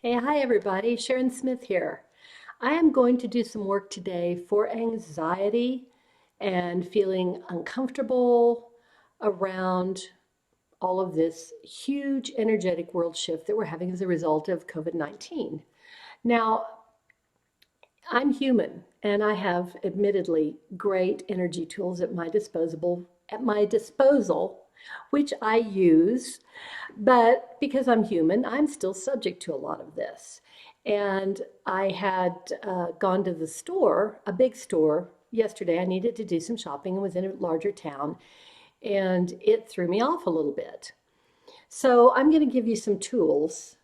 Hey, hi everybody. Sharon Smith here. I am going to do some work today for anxiety and feeling uncomfortable around all of this huge energetic world shift that we're having as a result of COVID-19. Now, I'm human and I have admittedly great energy tools at my disposal, which I use, but because I'm human, I'm still subject to a lot of this. And I had gone to the store, a big store, yesterday. I needed to do some shopping and was in a larger town, and it threw me off a little bit. So I'm going to give you some tools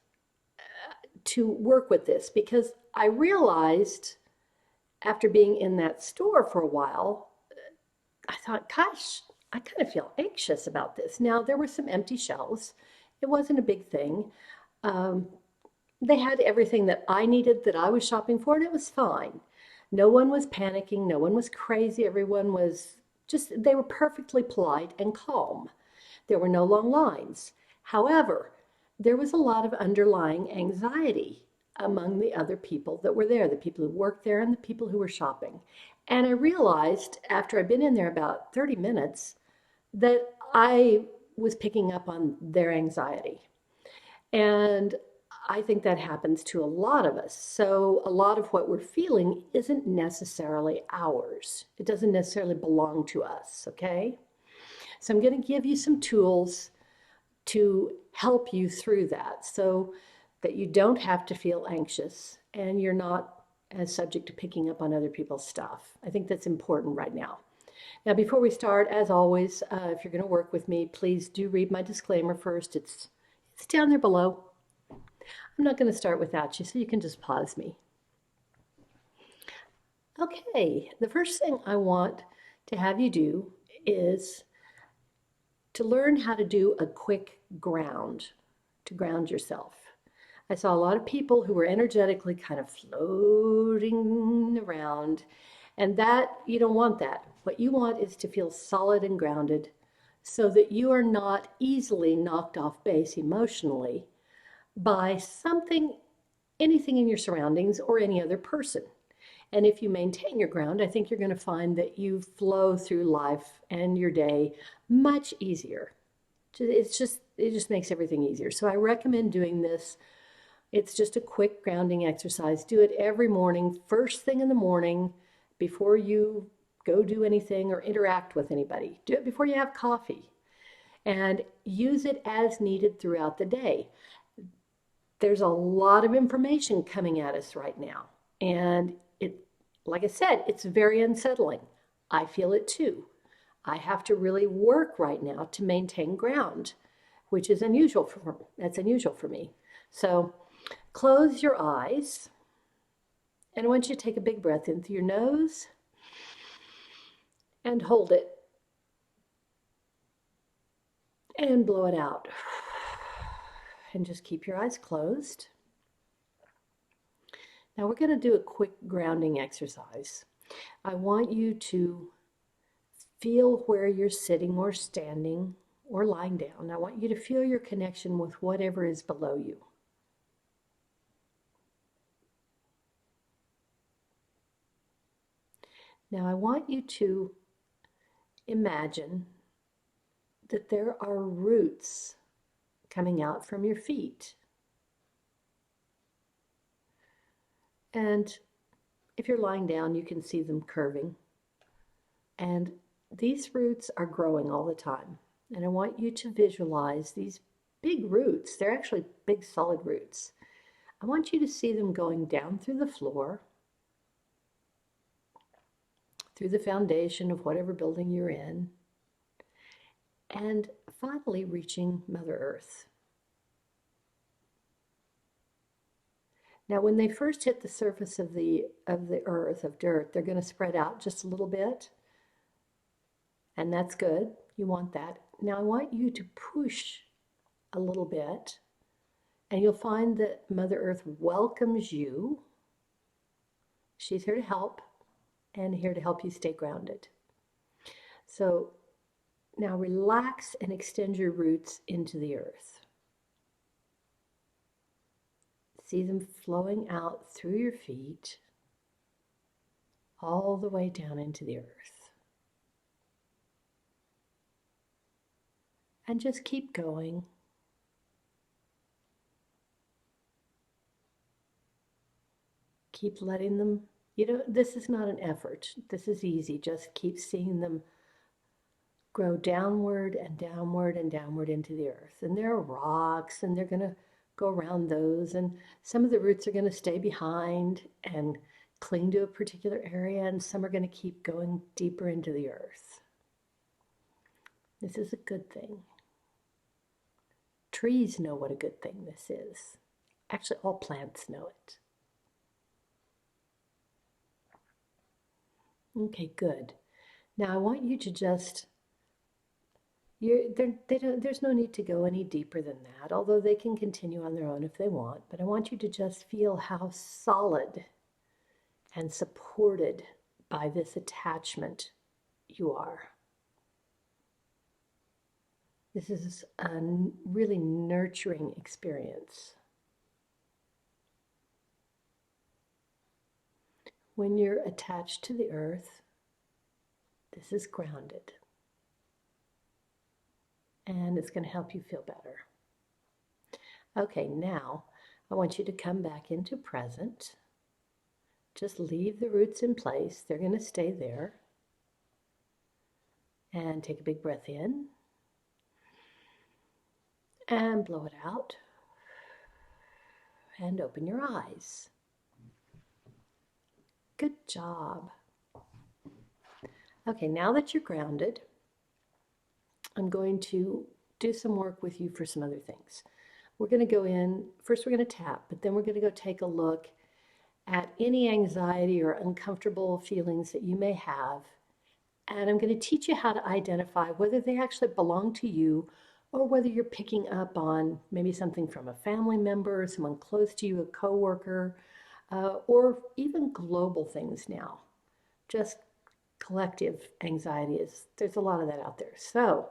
to work with this because I realized after being in that store for a while, I thought, gosh, I kind of feel anxious about this. Now, there were some empty shelves. It wasn't a big thing. Um, they had everything that I needed that I was shopping for, and it was fine. No one was panicking. No one was crazy. Everyone was they were perfectly polite and calm. There were no long lines. However, there was a lot of underlying anxiety among the other people that were there, the people who worked there and the people who were shopping. And I realized after I'd been in there about 30 minutes that I was picking up on their anxiety. And I think that happens to a lot of us. So a lot of what we're feeling isn't necessarily ours. It doesn't necessarily belong to us, okay? So I'm going to give you some tools to help you through that so that you don't have to feel anxious and you're not as subject to picking up on other people's stuff. I think that's important right now. Now, before we start, as always, if you're going to work with me, please do read my disclaimer first. It's down there below. I'm not going to start without you, so you can just pause me. Okay, the first thing I want to have you do is to learn how to do a quick ground, to ground yourself. I saw a lot of people who were energetically kind of floating around, and that, you don't want that. What you want is to feel solid and grounded so that you are not easily knocked off base emotionally by something, anything in your surroundings or any other person. And if you maintain your ground, I think you're going to find that you flow through life and your day much easier. It just makes everything easier. So I recommend doing this. It's just a quick grounding exercise. Do it every morning, first thing in the morning, before you go do anything or interact with anybody. Do it before you have coffee and use it as needed throughout the day. There's a lot of information coming at us right now. And like I said, it's very unsettling. I feel it too. I have to really work right now to maintain ground, which is unusual for me. So close your eyes, and I want you to take a big breath in through your nose and hold it and blow it out. And just keep your eyes closed. Now we're going to do a quick grounding exercise. I want you to feel where you're sitting or standing or lying down. I want you to feel your connection with whatever is below you. Now I want you to imagine that there are roots coming out from your feet. And if you're lying down, you can see them curving. And these roots are growing all the time. And I want you to visualize these big roots. They're actually big solid roots. I want you to see them going down through the floor, through the foundation of whatever building you're in, and finally reaching Mother Earth. Now, when they first hit the surface of the earth, of dirt, they're going to spread out just a little bit, and that's good. You want that. Now, I want you to push a little bit, and you'll find that Mother Earth welcomes you. She's here to help and here to help you stay grounded. So now relax and extend your roots into the earth. See them flowing out through your feet, all the way down into the earth. And just keep going. Keep letting them, this is not an effort. This is easy. Just keep seeing them grow downward and downward and downward into the earth. And there are rocks, and they're going to go around those. And some of the roots are going to stay behind and cling to a particular area, and some are going to keep going deeper into the earth. This is a good thing. Trees know what a good thing this is. Actually, all plants know it. Okay, good. Now I want you to just, there's no need to go any deeper than that, although they can continue on their own if they want. But I want you to just feel how solid and supported by this attachment you are. This is a really nurturing experience. When you're attached to the earth, this is grounded. And it's going to help you feel better. Okay, now I want you to come back into present. Just leave the roots in place. They're going to stay there. And take a big breath in. And blow it out. And open your eyes. Good job. Okay, now that you're grounded, I'm going to do some work with you for some other things. We're going to go in, first we're going to tap, but then we're going to go take a look at any anxiety or uncomfortable feelings that you may have. And I'm going to teach you how to identify whether they actually belong to you or whether you're picking up on maybe something from a family member, someone close to you, a coworker, or even global things now. Just collective anxiety there's a lot of that out there. So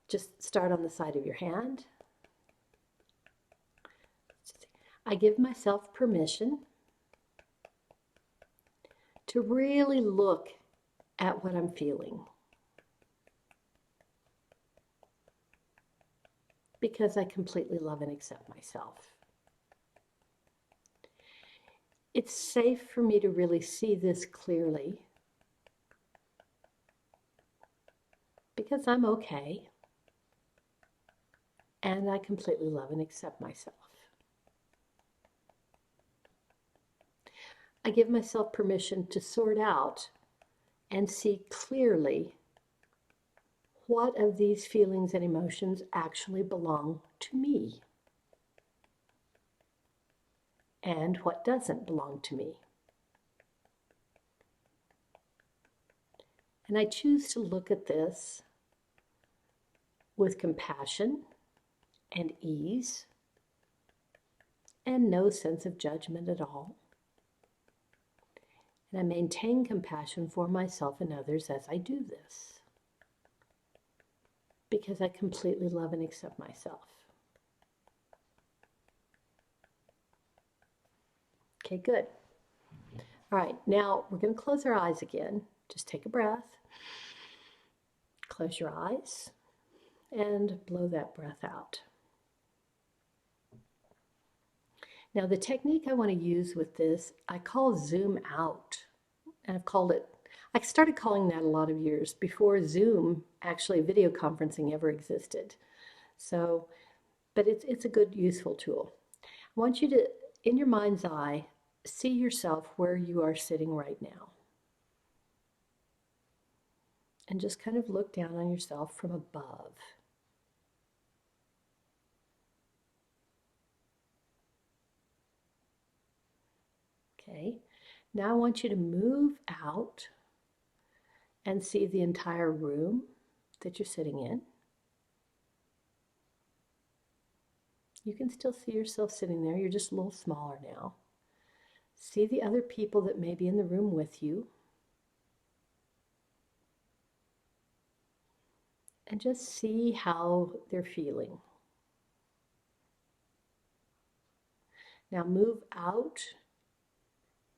just start on the side of your hand. I give myself permission to really look at what I'm feeling, because I completely love and accept myself. It's safe for me to really see this clearly because I'm okay and I completely love and accept myself. I give myself permission to sort out and see clearly what of these feelings and emotions actually belong to me and what doesn't belong to me. And I choose to look at this with compassion and ease and no sense of judgment at all. And I maintain compassion for myself and others as I do this, because I completely love and accept myself. Okay, good. All right, now we're going to close our eyes again. Just take a breath. Close your eyes and blow that breath out. Now the technique I want to use with this, I call zoom out. And I started calling that a lot of years before Zoom, actually video conferencing ever existed. So, but it's a good, useful tool. I want you to, in your mind's eye, see yourself where you are sitting right now. And just kind of look down on yourself from above. Okay, now I want you to move out and see the entire room that you're sitting in. You can still see yourself sitting there, you're just a little smaller now. See the other people that may be in the room with you. And just see how they're feeling. Now move out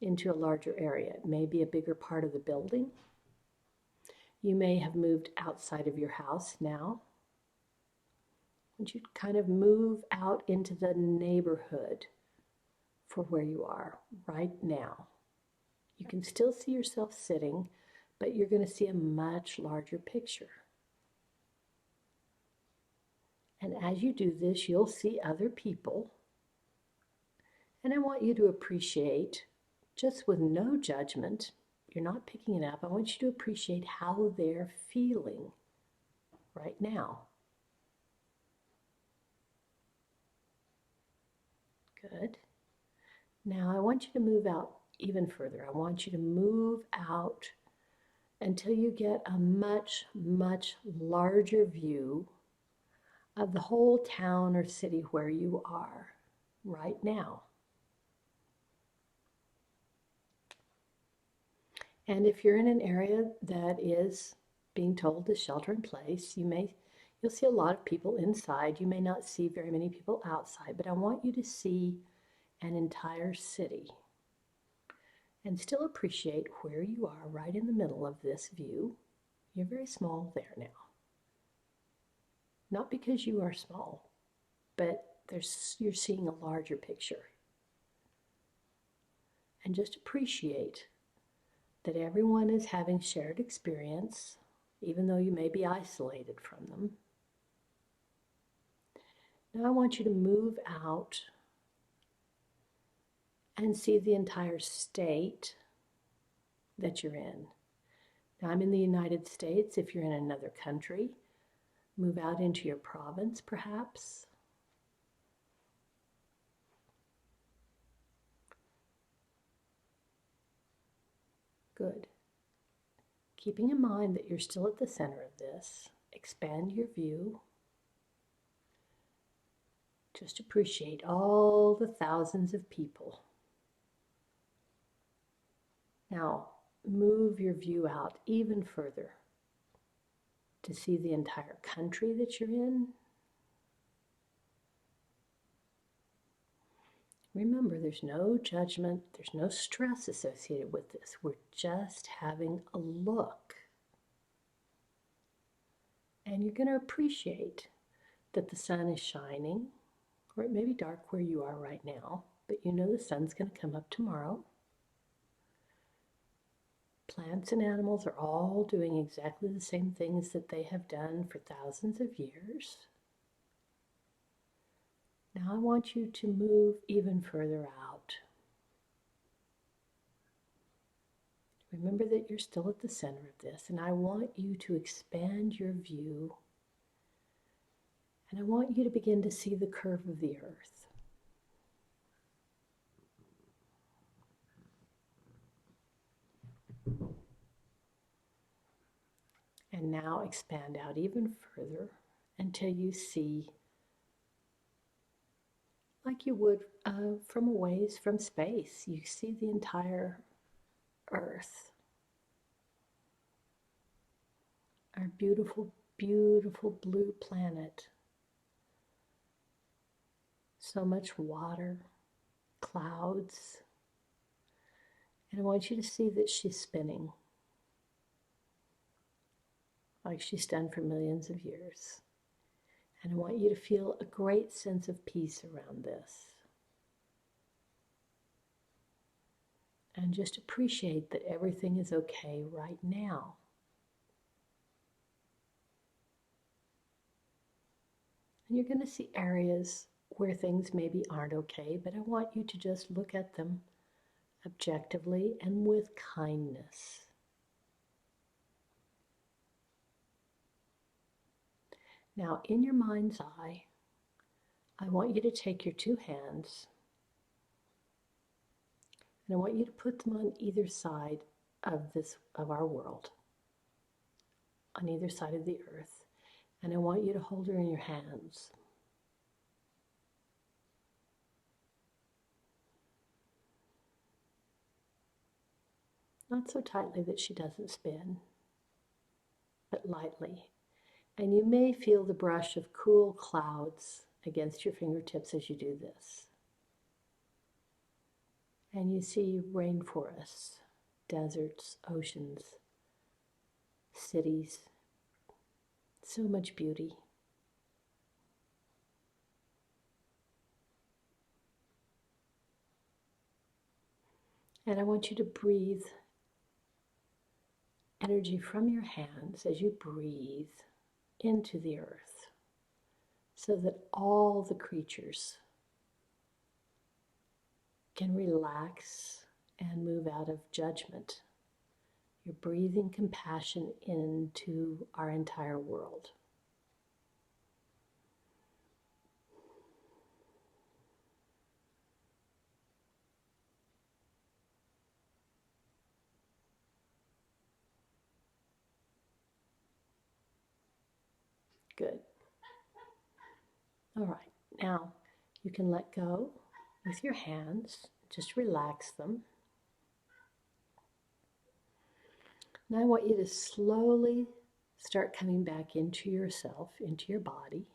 into a larger area. It may be a bigger part of the building. You may have moved outside of your house now. I want you to kind of move out into the neighborhood for where you are right now. You can still see yourself sitting, but you're going to see a much larger picture. And as you do this, you'll see other people. And I want you to appreciate, just with no judgment, you're not picking it up, I want you to appreciate how they're feeling right now. Good. Now I want you to move out even further. I want you to move out until you get a much, much larger view of the whole town or city where you are right now. And if you're in an area that is being told to shelter in place, you'll see a lot of people inside. You may not see very many people outside, but I want you to see an entire city and still appreciate where you are right in the middle of this view. You're very small there now. Not because you are small, but you're seeing a larger picture. And just appreciate that everyone is having shared experience, even though you may be isolated from them. Now I want you to move out and see the entire state that you're in. Now I'm in the United States. If you're in another country, move out into your province perhaps. Good. Keeping in mind that you're still at the center of this, expand your view. Just appreciate all the thousands of people. Now, move your view out even further to see the entire country that you're in. Remember, there's no judgment, there's no stress associated with this. We're just having a look. And you're going to appreciate that the sun is shining, or it may be dark where you are right now, but you know the sun's going to come up tomorrow. Plants and animals are all doing exactly the same things that they have done for thousands of years. Now I want you to move even further out. Remember that you're still at the center of this, and I want you to expand your view, and I want you to begin to see the curve of the earth. And now expand out even further until you see, like you would from a ways from space, you see the entire Earth. Our beautiful, beautiful blue planet. So much water, clouds. And I want you to see that she's spinning, like she's done for millions of years. And I want you to feel a great sense of peace around this. And just appreciate that everything is okay right now. And you're going to see areas where things maybe aren't okay, but I want you to just look at them objectively and with kindness. Now, in your mind's eye, I want you to take your two hands and I want you to put them on either side of our world, on either side of the earth. And I want you to hold her in your hands. Not so tightly that she doesn't spin, but lightly. And you may feel the brush of cool clouds against your fingertips as you do this. and you see rainforests, deserts, oceans, cities, so much beauty. And I want you to breathe energy from your hands as you breathe into the earth so that all the creatures can relax and move out of judgment. You're breathing compassion into our entire world. Good. All right, now you can let go with your hands, just relax them. Now I want you to slowly start coming back into yourself, into your body,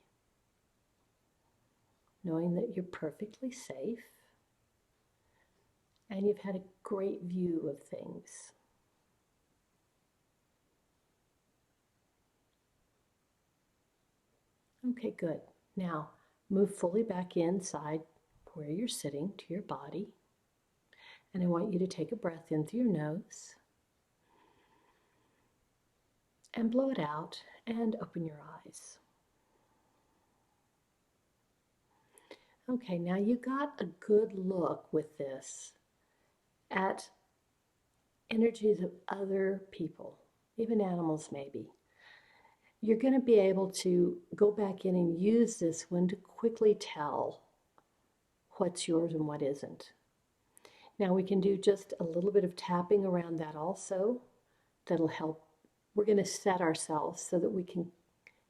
knowing that you're perfectly safe and you've had a great view of things. Okay, good. Now move fully back inside where you're sitting to your body. And I want you to take a breath in through your nose and blow it out and open your eyes. Okay, now you got a good look with this at energies of other people, even animals maybe. You're going to be able to go back in and use this one to quickly tell what's yours and what isn't. Now we can do just a little bit of tapping around that also. That'll help. We're going to set ourselves so that we can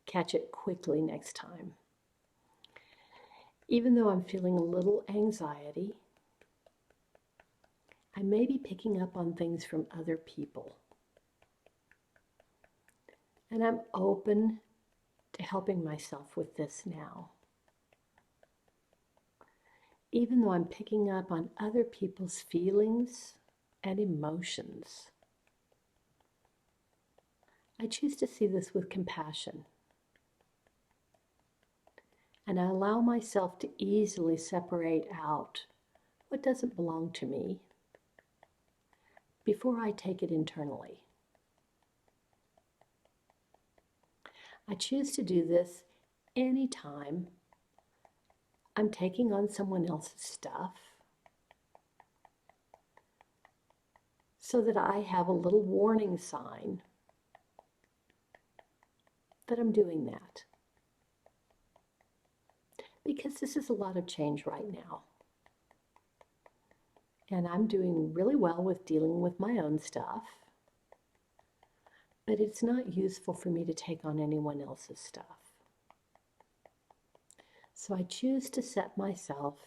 catch it quickly next time. Even though I'm feeling a little anxiety, I may be picking up on things from other people. And I'm open to helping myself with this now. Even though I'm picking up on other people's feelings and emotions, I choose to see this with compassion. And I allow myself to easily separate out what doesn't belong to me before I take it internally. I choose to do this anytime I'm taking on someone else's stuff so that I have a little warning sign that I'm doing that. Because this is a lot of change right now. And I'm doing really well with dealing with my own stuff. But it's not useful for me to take on anyone else's stuff. So I choose to set myself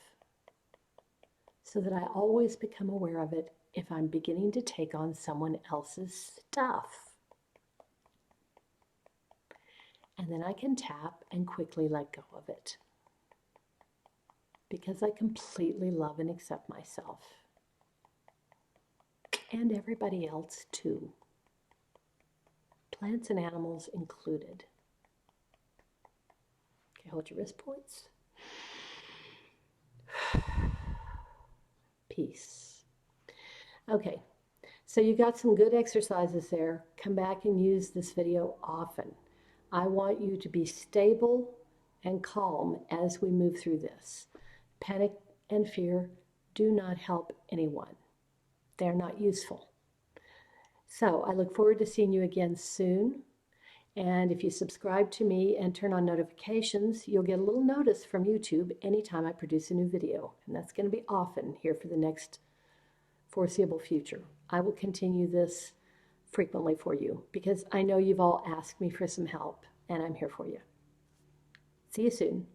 so that I always become aware of it if I'm beginning to take on someone else's stuff. And then I can tap and quickly let go of it. Because I completely love and accept myself. And everybody else too. Plants and animals included. Okay, hold your wrist points. Peace. Okay, so you got some good exercises there. Come back and use this video often. I want you to be stable and calm as we move through this. Panic and fear do not help anyone. They're not useful. So I look forward to seeing you again soon. And if you subscribe to me and turn on notifications, you'll get a little notice from YouTube anytime I produce a new video. And that's going to be often here for the next foreseeable future. I will continue this frequently for you because I know you've all asked me for some help and I'm here for you. See you soon.